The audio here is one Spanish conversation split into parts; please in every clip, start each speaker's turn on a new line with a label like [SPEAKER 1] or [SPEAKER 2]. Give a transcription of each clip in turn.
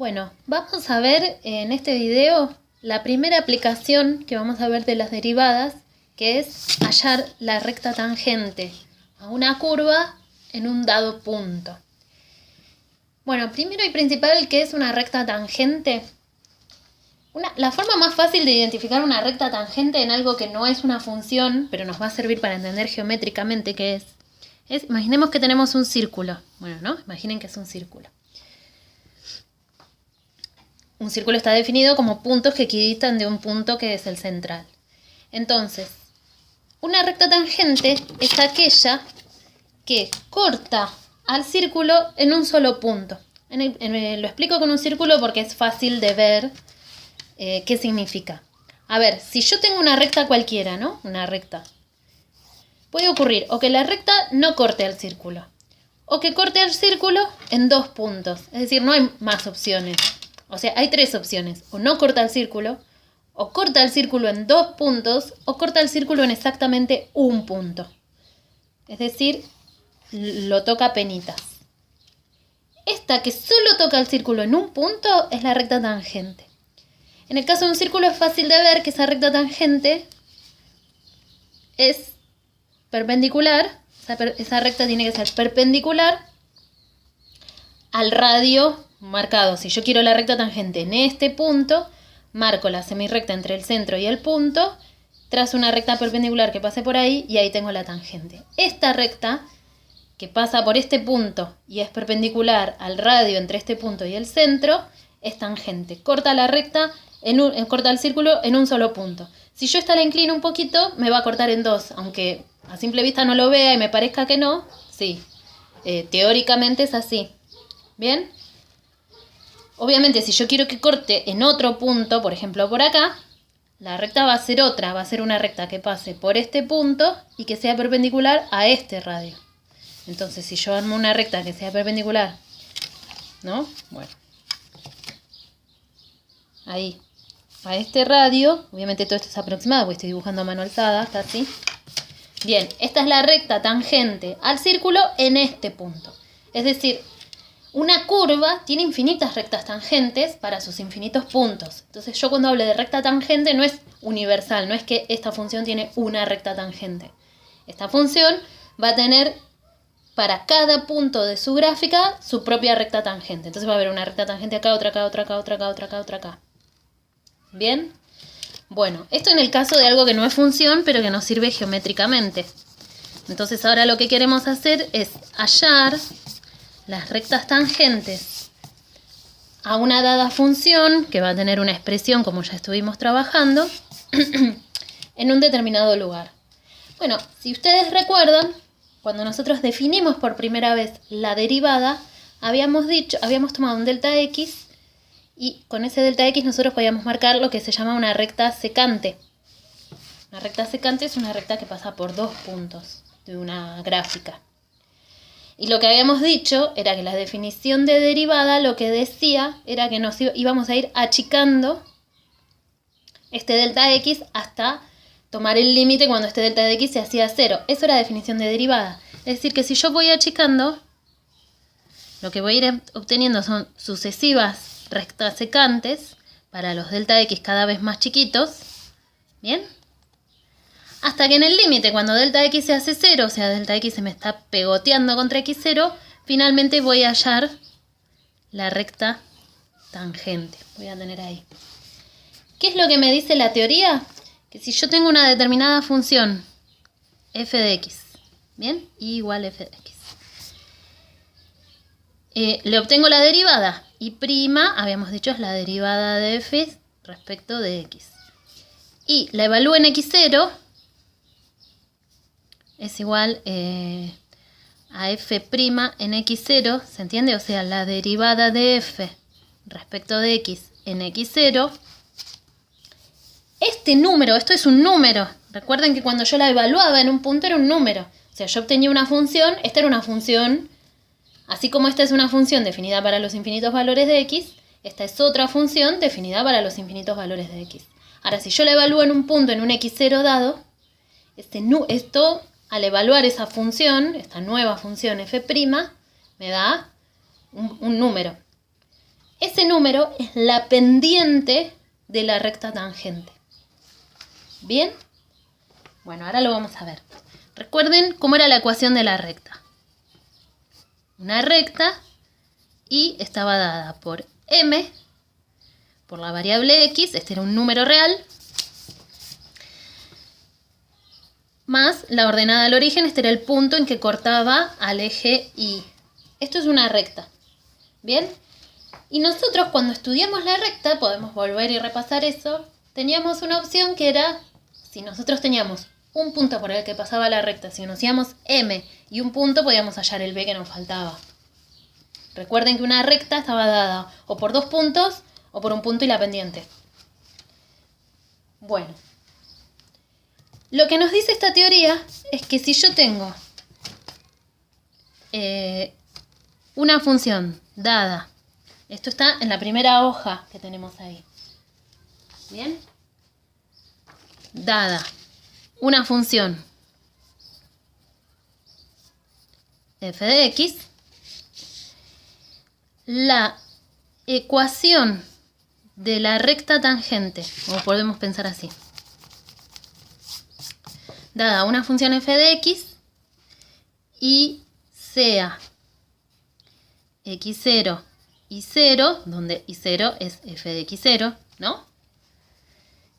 [SPEAKER 1] Bueno, vamos a ver en este video la primera aplicación que vamos a ver de las derivadas, que es hallar la recta tangente a una curva en un dado punto. Bueno, primero y principal, ¿qué es una recta tangente? La forma más fácil de identificar una recta tangente en algo que no es una función, pero nos va a servir para entender geométricamente qué es, imaginemos que tenemos un círculo. Bueno, ¿no? Imaginen que es un círculo. Un círculo está definido como puntos que equidistan de un punto que es el central. Entonces, una recta tangente es aquella que corta al círculo en un solo punto. Lo explico con un círculo porque es fácil de ver qué significa. A ver, si yo tengo una recta cualquiera, ¿no? Una recta. Puede ocurrir o que la recta no corte al círculo, o que corte al círculo en dos puntos. Es decir, no hay más opciones. O sea, hay tres opciones. O no corta el círculo, o corta el círculo en dos puntos, o corta el círculo en exactamente un punto. Es decir, lo toca a penitas. Esta que solo toca el círculo en un punto es la recta tangente. En el caso de un círculo es fácil de ver que esa recta tangente es perpendicular. Esa recta tiene que ser perpendicular al radio marcado. Si yo quiero la recta tangente en este punto, marco la semirrecta entre el centro y el punto, trazo una recta perpendicular que pase por ahí y ahí tengo la tangente. Esta recta que pasa por este punto y es perpendicular al radio entre este punto y el centro es tangente. Corta la recta, corta el círculo en un solo punto. Si yo esta la inclino un poquito, me va a cortar en dos, aunque a simple vista no lo vea y me parezca que no, sí. Teóricamente es así. ¿Bien? Obviamente, si yo quiero que corte en otro punto, por ejemplo por acá, la recta va a ser otra, va a ser una recta que pase por este punto y que sea perpendicular a este radio. Entonces, si yo armo una recta que sea perpendicular, ¿no? Bueno. Ahí, a este radio, obviamente todo esto es aproximado, porque estoy dibujando a mano alzada, está así. Bien, esta es la recta tangente al círculo en este punto. Es decir, una curva tiene infinitas rectas tangentes para sus infinitos puntos. Entonces yo cuando hablo de recta tangente no es universal, no es que esta función tiene una recta tangente. Esta función va a tener para cada punto de su gráfica su propia recta tangente. Entonces va a haber una recta tangente acá, otra acá, otra acá, otra acá, otra acá, otra acá. ¿Bien? Bueno, esto en el caso de algo que no es función, pero que nos sirve geométricamente. Entonces ahora lo que queremos hacer es hallar las rectas tangentes a una dada función, que va a tener una expresión como ya estuvimos trabajando, en un determinado lugar. Bueno, si ustedes recuerdan, cuando nosotros definimos por primera vez la derivada, habíamos tomado un delta x y con ese delta x nosotros podíamos marcar lo que se llama una recta secante. Una recta secante es una recta que pasa por dos puntos de una gráfica. Y lo que habíamos dicho era que la definición de derivada lo que decía era que nos íbamos a ir achicando este delta x hasta tomar el límite cuando este delta de x se hacía 0. Eso era la definición de derivada. Es decir, que si yo voy achicando, lo que voy a ir obteniendo son sucesivas rectas secantes para los delta x cada vez más chiquitos. ¿Bien? Hasta que en el límite, cuando delta x se hace 0, o sea, delta x se me está pegoteando contra x0, finalmente voy a hallar la recta tangente. Voy a tener ahí. ¿Qué es lo que me dice la teoría? Que si yo tengo una determinada función, f de x, ¿bien? Y igual f de x. Le obtengo la derivada. Y prima, habíamos dicho, es la derivada de f respecto de x. Y la evalúo en x0, es igual a f' en x0, ¿se entiende? O sea, la derivada de f respecto de x en x0. Este número, esto es un número. Recuerden que cuando yo la evaluaba en un punto era un número. O sea, yo obtenía una función, esta era una función, así como esta es una función definida para los infinitos valores de x, esta es otra función definida para los infinitos valores de x. Ahora, si yo la evalúo en un punto, en un x0 dado, esto, al evaluar esa función, esta nueva función f', me da un número. ese número es la pendiente de la recta tangente. ¿Bien? Bueno, ahora lo vamos a ver. Recuerden cómo era la ecuación de la recta. Una recta y estaba dada por m, por la variable x, este era un número real, más la ordenada al origen, este era el punto en que cortaba al eje Y. Esto es una recta. ¿Bien? Y nosotros cuando estudiamos la recta, podemos volver y repasar eso, teníamos una opción que era, si nosotros teníamos un punto por el que pasaba la recta, si conocíamos m y un punto, podíamos hallar el b que nos faltaba. Recuerden que una recta estaba dada o por 2 puntos o por un punto y la pendiente. Bueno, lo que nos dice esta teoría es que si yo tengo una función dada, esto está en la primera hoja que tenemos ahí, ¿bien? Dada una función f de x, la ecuación de la recta tangente, o podemos pensar así, dada una función f de x y sea x0 y 0, donde y0 es f de x0, ¿no?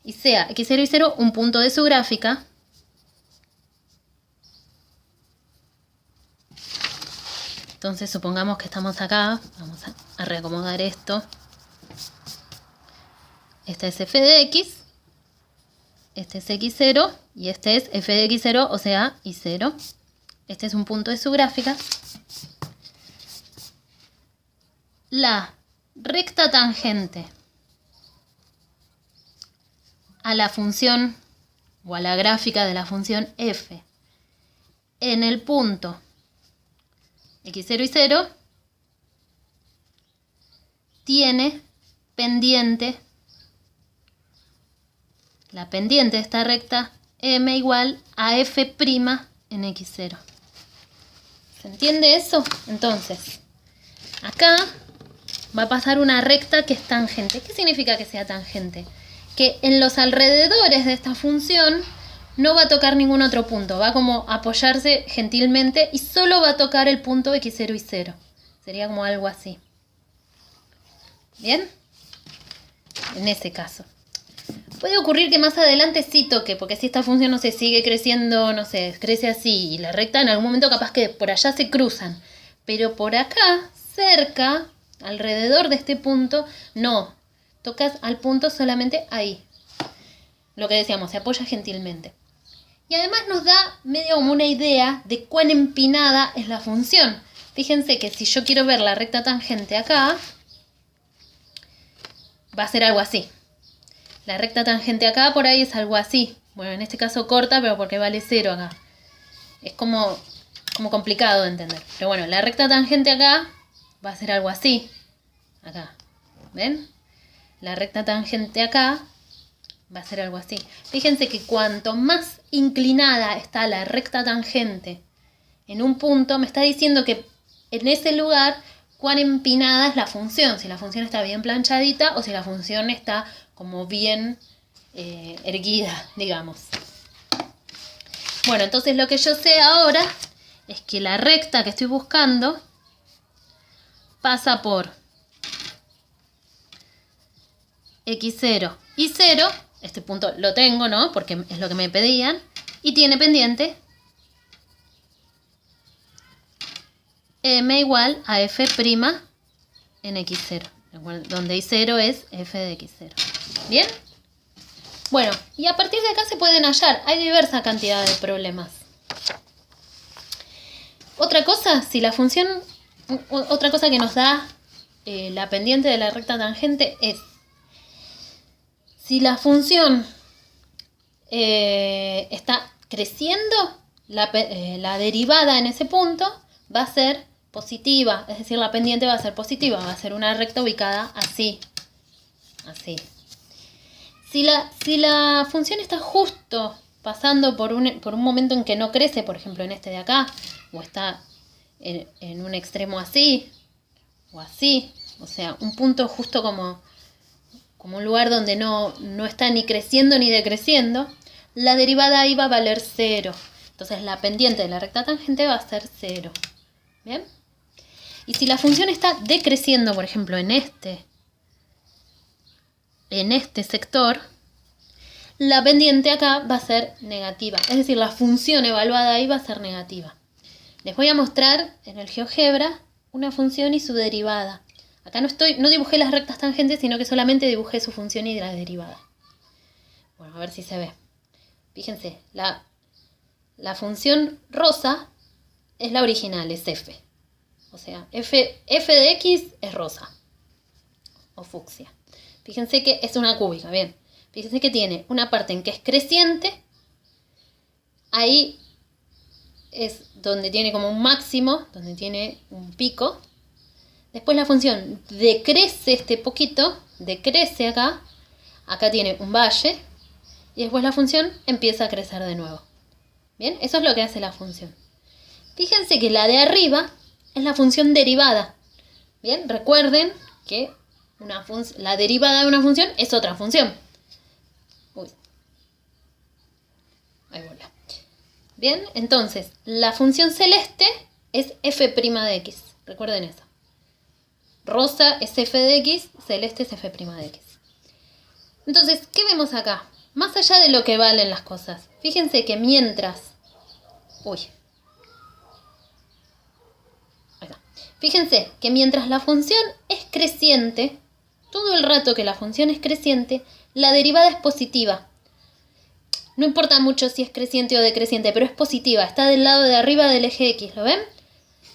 [SPEAKER 1] Y sea x0 y 0 un punto de su gráfica, entonces supongamos que estamos acá, vamos a reacomodar esto. Este es f de x, este es x0 y este es f de x0, o sea, y0. Este es un punto de su gráfica. La recta tangente a la función o a la gráfica de la función f en el punto x0 y 0 tiene pendiente, la pendiente de esta recta m igual a f' en x0. ¿Se entiende eso? Entonces, acá va a pasar una recta que es tangente. ¿Qué significa que sea tangente? Que en los alrededores de esta función no va a tocar ningún otro punto. Va como a apoyarse gentilmente y solo va a tocar el punto x0 y 0. Sería como algo así. ¿Bien? En ese caso. Puede ocurrir que más adelante sí toque, porque si esta función no se sigue creciendo, no sé, crece así, y la recta en algún momento capaz que por allá se cruzan. Pero por acá, cerca, alrededor de este punto, no. Tocas al punto solamente ahí. Lo que decíamos, se apoya gentilmente. Y además nos da medio como una idea de cuán empinada es la función. Fíjense que si yo quiero ver la recta tangente acá, va a ser algo así. La recta tangente acá por ahí es algo así. Bueno, en este caso corta, pero porque vale 0 acá. Es como complicado de entender. Pero bueno, la recta tangente acá va a ser algo así. Acá. ¿Ven? La recta tangente acá va a ser algo así. Fíjense que cuanto más inclinada está la recta tangente en un punto, me está diciendo que en ese lugar cuán empinada es la función. Si la función está bien planchadita o si la función está como bien erguida, digamos. Bueno, entonces lo que yo sé ahora es que la recta que estoy buscando pasa por x0 y 0. Este punto lo tengo, ¿no? Porque es lo que me pedían. Y tiene pendiente m igual a f' en x0. Donde y0 es f de x0. ¿Bien? Bueno, y a partir de acá se pueden hallar. Hay diversa cantidad de problemas. Otra cosa, si la función... Otra cosa que nos da la pendiente de la recta tangente es... Si la función está creciendo, la derivada en ese punto va a ser positiva. Es decir, la pendiente va a ser positiva. Va a ser una recta ubicada así. Así. Si la función está justo pasando por un momento en que no crece, por ejemplo en este de acá, o está en un extremo así, o así, o sea, un punto justo como un lugar donde no está ni creciendo ni decreciendo, la derivada ahí va a valer 0. Entonces la pendiente de la recta tangente va a ser 0. ¿Bien? Y si la función está decreciendo, por ejemplo, en este sector, la pendiente acá va a ser negativa. Es decir, la función evaluada ahí va a ser negativa. Les voy a mostrar en el GeoGebra una función y su derivada. Acá no dibujé las rectas tangentes, sino que solamente dibujé su función y la derivada. Bueno, a ver si se ve. Fíjense, la función rosa es la original, es f. O sea, f de x es rosa o fucsia. Fíjense que es una cúbica, bien. Fíjense que tiene una parte en que es creciente. Ahí es donde tiene como un máximo, donde tiene un pico. Después la función decrece este poquito, decrece acá. Acá tiene un valle. Y después la función empieza a crecer de nuevo. Bien, eso es lo que hace la función. Fíjense que la de arriba es la función derivada. Bien, recuerden que la derivada de una función es otra función. Uy. Ahí volvió. Bien, entonces, la función celeste es f' de x. Recuerden eso. Rosa es f de x, celeste es f' de x. Entonces, ¿qué vemos acá? Más allá de lo que valen las cosas. Fíjense que mientras... Uy. Ahí está. Fíjense que mientras la función es creciente, todo el rato que la función es creciente, la derivada es positiva. No importa mucho si es creciente o decreciente, pero es positiva. Está del lado de arriba del eje X, ¿lo ven?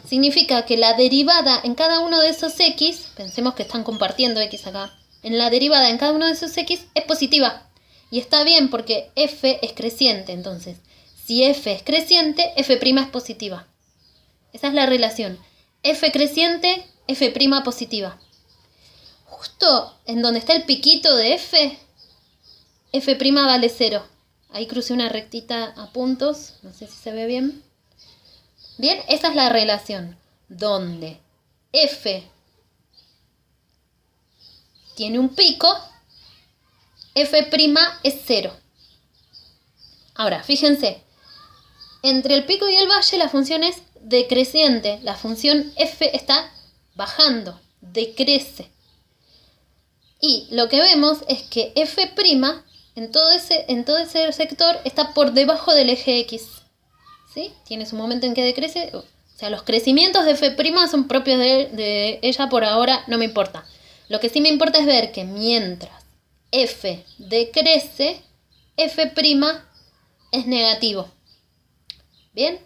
[SPEAKER 1] Significa que la derivada en cada uno de esos X, pensemos que están compartiendo X acá, en la derivada en cada uno de esos X es positiva. Y está bien porque f es creciente, entonces, si f es creciente, f' es positiva. Esa es la relación. F creciente, f' positiva. Justo en donde está el piquito de f, f' vale 0. Ahí crucé una rectita a puntos, no sé si se ve bien. Bien, esa es la relación, donde f tiene un pico, f' es 0. Ahora, fíjense, entre el pico y el valle la función es decreciente. La función f está bajando, decrece. Y lo que vemos es que f' en todo ese sector está por debajo del eje X. ¿Sí? Tiene su momento en que decrece. O sea, los crecimientos de f' son propios de ella por ahora, no me importa. Lo que sí me importa es ver que mientras f decrece, f' es negativo. ¿Bien?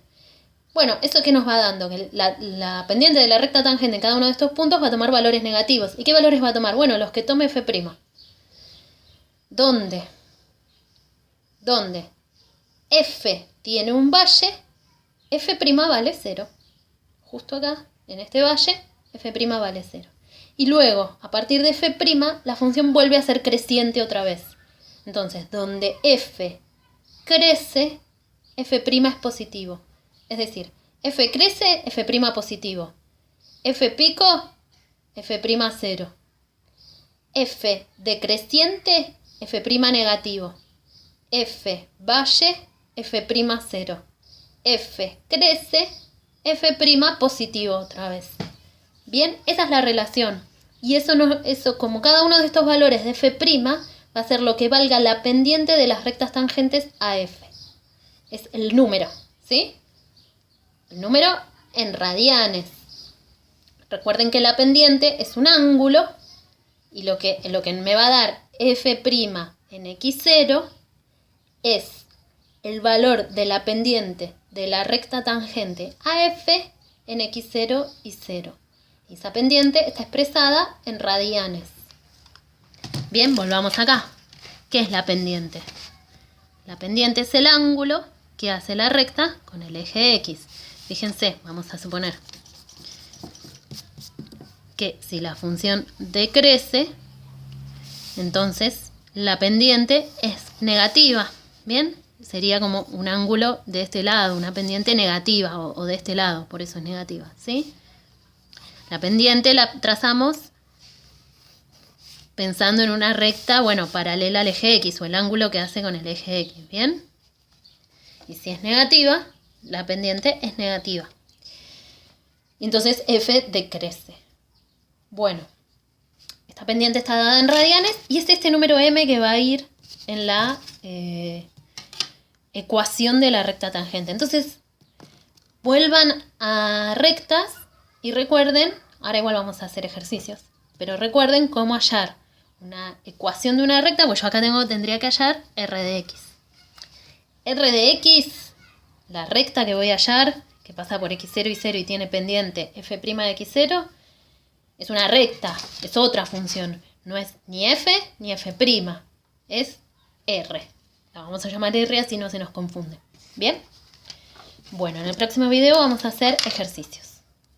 [SPEAKER 1] Bueno, ¿eso qué nos va dando? Que la pendiente de la recta tangente en cada uno de estos puntos va a tomar valores negativos. ¿Y qué valores va a tomar? Bueno, los que tome f'. ¿Dónde? F tiene un valle, f' vale 0. Justo acá, en este valle, f' vale 0. Y luego, a partir de f', la función vuelve a ser creciente otra vez. Entonces, donde f crece, f' es positivo. Es decir, f crece, f' positivo. F pico, f' 0. F decreciente, f' negativo. F valle, f' 0. F crece, f' positivo otra vez. Bien, esa es la relación. Y eso como cada uno de estos valores de f' va a ser lo que valga la pendiente de las rectas tangentes a f. Es el número, ¿sí? El número en radianes. Recuerden que la pendiente es un ángulo y lo que me va a dar f' en x0 es el valor de la pendiente de la recta tangente a f en x0 y 0. Y esa pendiente está expresada en radianes. Bien, volvamos acá. ¿Qué es la pendiente? La pendiente es el ángulo que hace la recta con el eje X. Fíjense, vamos a suponer que si la función decrece, entonces la pendiente es negativa. Bien, sería como un ángulo de este lado, una pendiente negativa o de este lado, por eso es negativa, ¿sí? La pendiente la trazamos pensando en una recta, bueno, paralela al eje X o el ángulo que hace con el eje X, ¿bien? Y si es negativa, la pendiente es negativa. Entonces f decrece. Bueno, esta pendiente está dada en radianes y es este número m que va a ir en la ecuación de la recta tangente. Entonces, vuelvan a rectas y recuerden, ahora igual vamos a hacer ejercicios, pero recuerden cómo hallar una ecuación de una recta, pues yo acá tendría que hallar r de x. R de x, la recta que voy a hallar, que pasa por x0 y 0 y tiene pendiente f' de x0, es una recta, es otra función. No es ni f ni f', es r. La vamos a llamar r así no se nos confunde. ¿Bien? Bueno, en el próximo video vamos a hacer ejercicios.